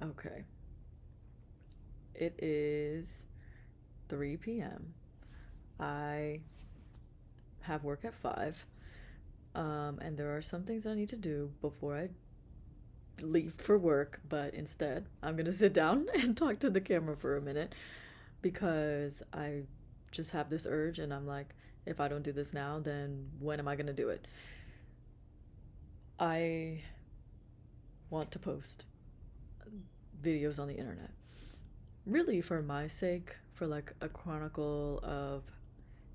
Okay. It is 3 p.m. I have work at 5. And there are some things I need to do before I leave for work, but instead, I'm gonna sit down and talk to the camera for a minute because I just have this urge and I'm like, if I don't do this now, then when am I gonna do it? I want to post videos on the internet. Really for my sake, for like a chronicle of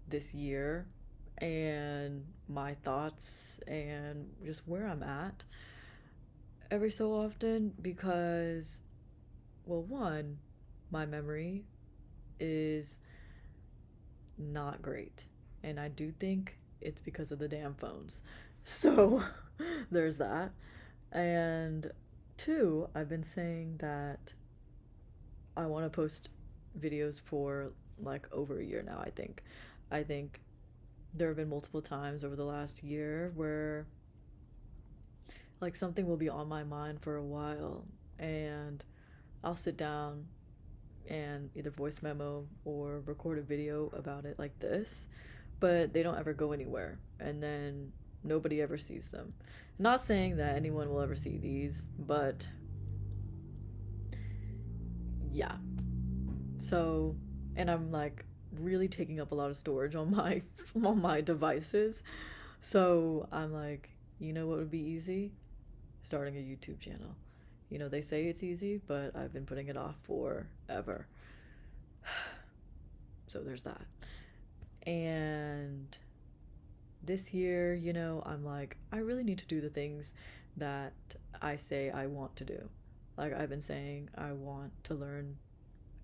this year and my thoughts and just where I'm at every so often because, well, one, my memory is not great. And I do think it's because of the damn phones. So there's that. And two, I've been saying that I want to post videos for like over a year now, I think. I think there have been multiple times over the last year where like something will be on my mind for a while and I'll sit down and either voice memo or record a video about it like this, but they don't ever go anywhere and then nobody ever sees them. Not saying that anyone will ever see these, but yeah. So, and I'm like really taking up a lot of storage on my on my devices. So, I'm like, you know what would be easy? Starting a YouTube channel. You know, they say it's easy, but I've been putting it off forever. So there's that. And this year, I'm like, I really need to do the things that I say I want to do. Like I've been saying, I want to learn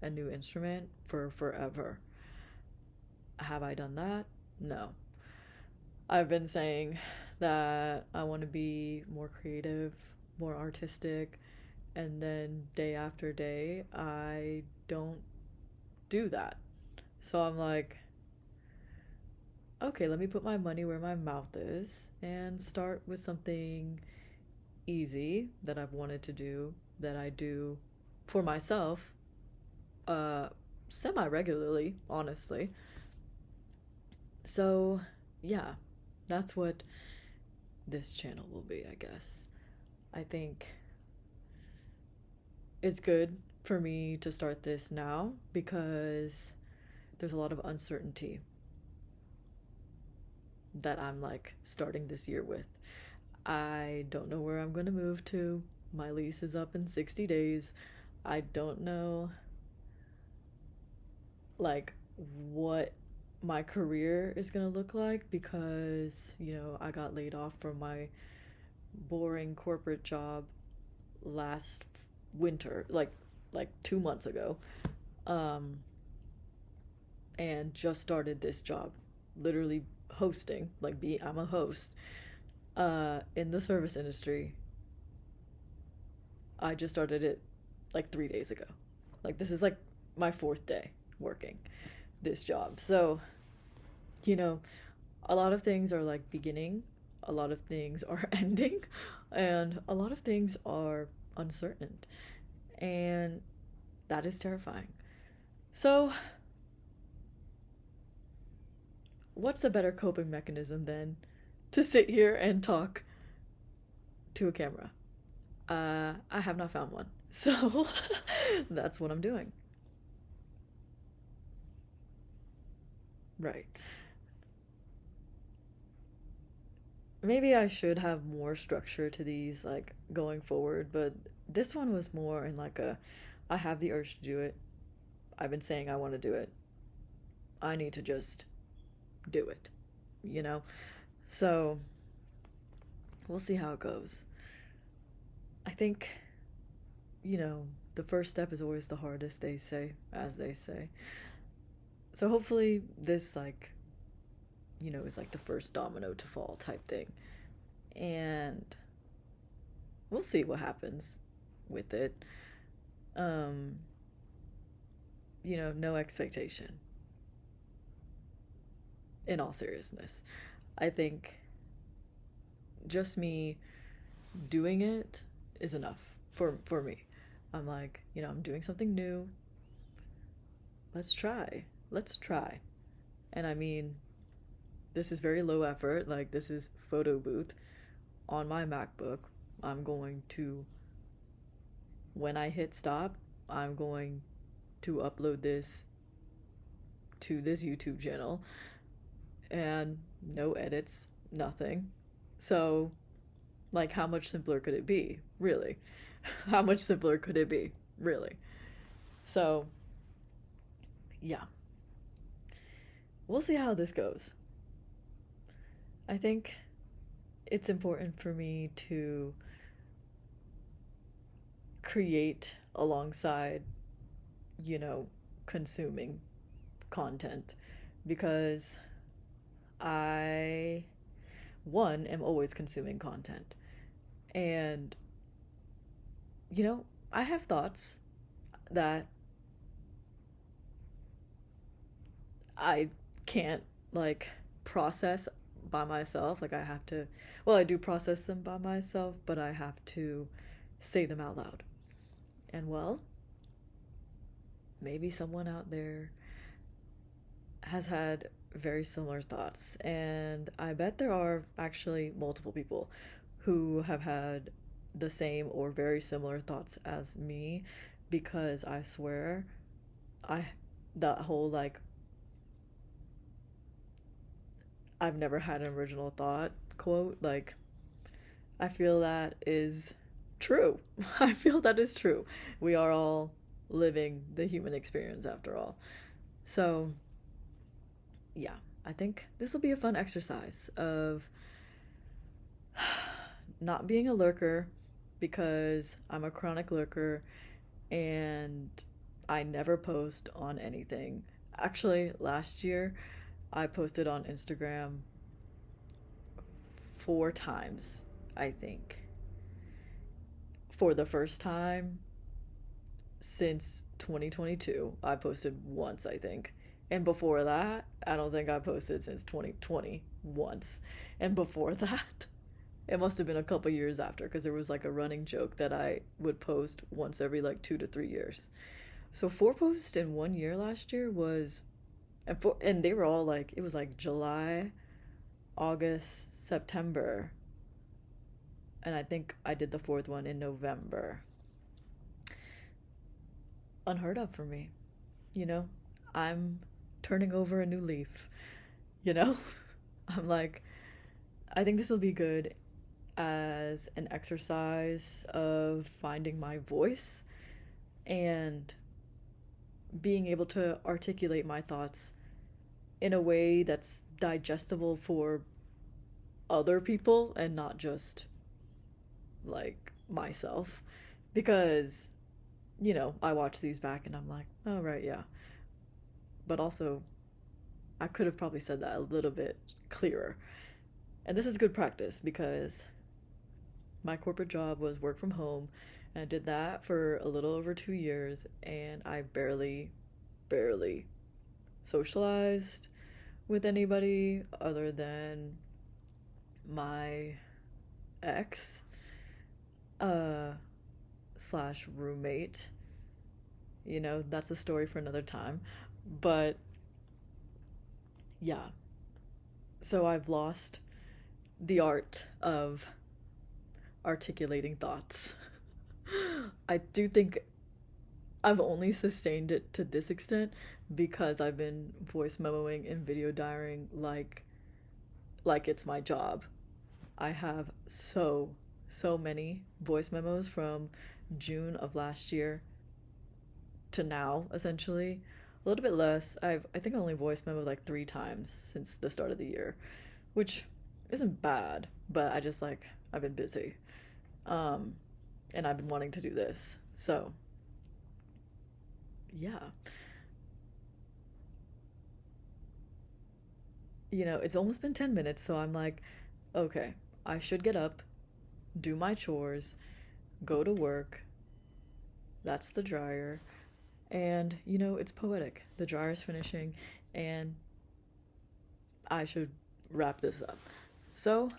a new instrument for forever. Have I done that? No. I've been saying that I want to be more creative, more artistic, and then day after day, I don't do that. So I'm like, okay, let me put my money where my mouth is and start with something easy that I've wanted to do, that I do for myself, uh, semi regularly, honestly. So, yeah, that's what this channel will be, I guess. I think it's good for me to start this now because there's a lot of uncertainty that I'm like starting this year with. I don't know where I'm going to move to. My lease is up in 60 days. I don't know like what my career is going to look like because, I got laid off from my boring corporate job last winter, like 2 months ago. Um and just started this job, literally hosting, like be I'm a host in the service industry. I just started it like 3 days ago. Like this is like my fourth day working this job. So, you know, a lot of things are like beginning, a lot of things are ending, and a lot of things are uncertain. And that is terrifying. So, what's a better coping mechanism than to sit here and talk to a camera? I have not found one. So, that's what I'm doing. Right. Maybe I should have more structure to these, like going forward, but this one was more in like I have the urge to do it. I've been saying I want to do it. I need to just do it, you know? So, we'll see how it goes. I think, the first step is always the hardest, they say, as they say. So, hopefully, this, like, is like the first domino to fall type thing. And we'll see what happens with it. Um, no expectation, in all seriousness. I think just me doing it is enough for me. I'm like, I'm doing something new. Let's try. Let's try. And I mean, this is very low effort. Like, this is photo booth on my MacBook. I'm going to, when I hit stop, I'm going to upload this to this YouTube channel, and no edits, nothing. So, like, how much simpler could it be, really? How much simpler could it be, really? So, yeah. We'll see how this goes. I think it's important for me to create alongside, consuming content, because I, one, am always consuming content. And, I have thoughts that I can't, like, process by myself. Like, I have to, well, I do process them by myself, but I have to say them out loud. And, well, maybe someone out there has had very similar thoughts. And I bet there are actually multiple people who have had the same or very similar thoughts as me, because I swear, that whole, like, I've never had an original thought quote, like, I feel that is true. I feel that is true. We are all living the human experience after all. So, yeah, I think this will be a fun exercise of not being a lurker, because I'm a chronic lurker and I never post on anything. Actually, last year I posted on Instagram 4 times, I think. For the first time since 2022, I posted once, I think. And before that, I don't think I posted since 2020 once. And before that, it must have been a couple years after, because there was like a running joke that I would post once every like 2 to 3 years. So 4 posts in 1 year last year was, and they were all like, it was like July, August, September, and I think I did the fourth one in November. Unheard of for me, you know? I'm turning over a new leaf, you know? I'm like, I think this will be good as an exercise of finding my voice and being able to articulate my thoughts in a way that's digestible for other people and not just like myself. Because, I watch these back and I'm like, oh, right, yeah. But also, I could have probably said that a little bit clearer. And this is good practice, because my corporate job was work from home, and I did that for a little over 2 years, and I barely socialized with anybody other than my ex slash roommate. That's a story for another time. But yeah, so I've lost the art of articulating thoughts. I do think I've only sustained it to this extent because I've been voice memoing and video diarying like it's my job. I have so many voice memos from June of last year to now, essentially. A little bit less. I think I only voice memoed like 3 times since the start of the year, which isn't bad, but I've been busy. And I've been wanting to do this. So, yeah. It's almost been 10 minutes, so I'm like, okay, I should get up, do my chores, go to work. That's the dryer. And, it's poetic. The dryer's finishing, and I should wrap this up. So,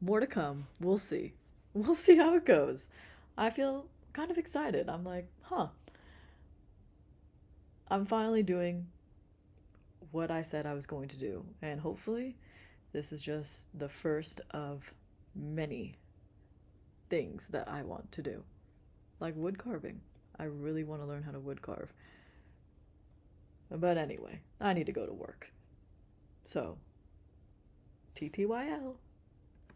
more to come. We'll see. We'll see how it goes. I feel kind of excited. I'm like, huh, I'm finally doing what I said I was going to do. And hopefully, this is just the first of many things that I want to do. Like wood carving. I really want to learn how to wood carve. But anyway, I need to go to work. So, TTYL.